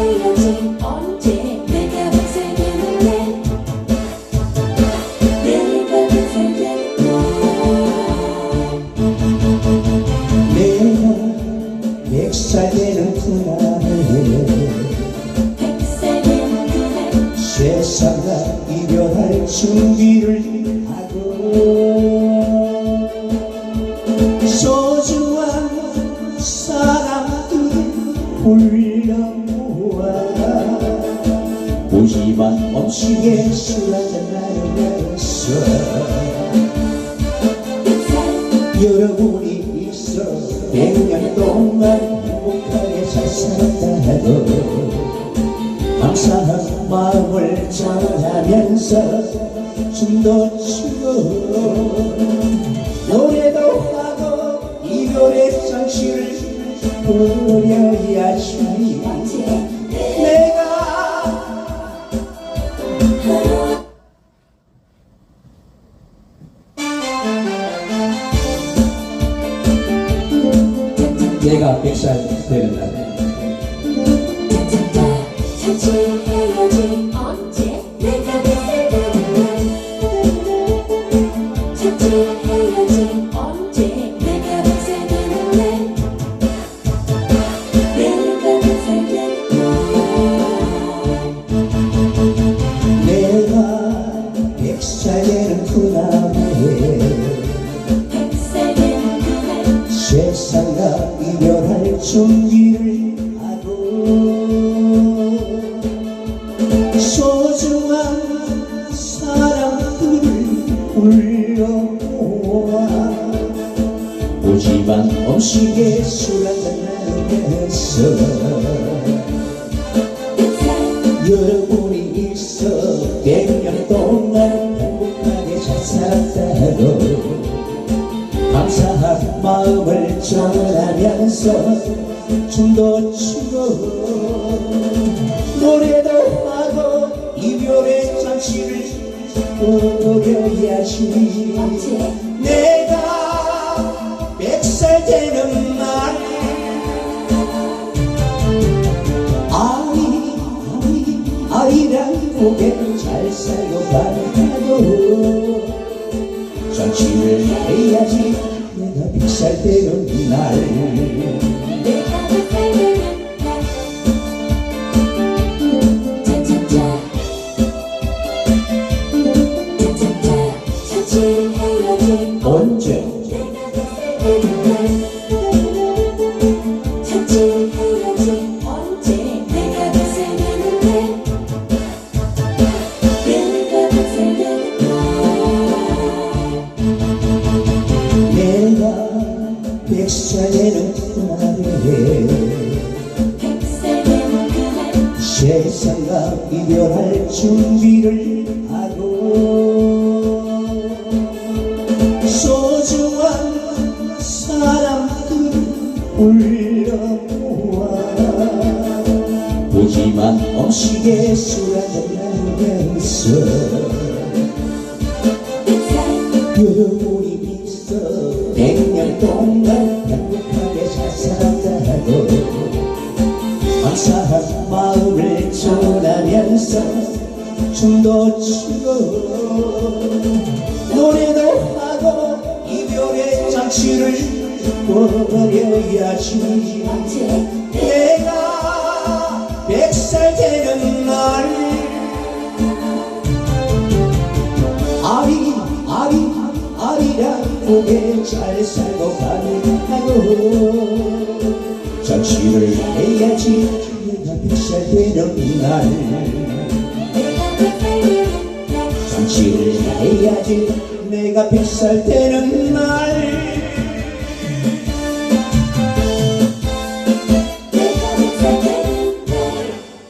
해야지 언제 내가 백살 되는데 내가 백살 되는데 내가 백살 되는 그날에 백살 되는 그날 세상과 이별할 준비를 하고 소중한 사람들을 불러모아 보지만 없이게 술 한잔 나누면서 여러분이 있어 100년 동안 행복하게 잘 살았다고 감사한 마음을 전하면서 춤도 추고 노래도 하고 이별의 장치를 부려야지 내가 내가 100살 되는 날 차지해야지 언제 내가 백살 되는 날 차지해야지 언제 내가 백살 되는 날 내가 백살 되는 날 내가 100살 되는 그날에 백살 되는 그날 세상과 이별할 준비를 하고 소중한 사람들을 불러모아 보지만 없이게 술 한잔 나누면서 여러분이 있어 100년 동안 행복하게 잘 살았다고 감사한 마음을 전하면서 춤도 추고 노래도 하고 이별의 장치를 부려야지 내가 100살 되는 날 아리랑 고개 잘 살고 간다고 장치를 해야지 내가 100살 되는 날 내가 백살 되는 날 차차차 차차차 차지해야지 언제 내가 백살 되는 날 차지해야지 언제 내가 백살 되는 날 내가 백살 되는 날 내가 100살 되는 그날에 백살 되는 그날 세상과 이별할 준비를 하고 소중한 사람들을 불러모아 보지만 없이게 술 한잔 나누면서 여러분이 있어 100년 동안 행복하게 잘 살았다고 감사한 마음을 전하면서 춤도 추고 노래도 하고 이별의 장치를 부려야지 내가 100살 되는 날 아리랑 고개 잘 살고 간다고 장치를 해야지 내가 100살 되는 날 장치를 해야지 내가 100살 되는 날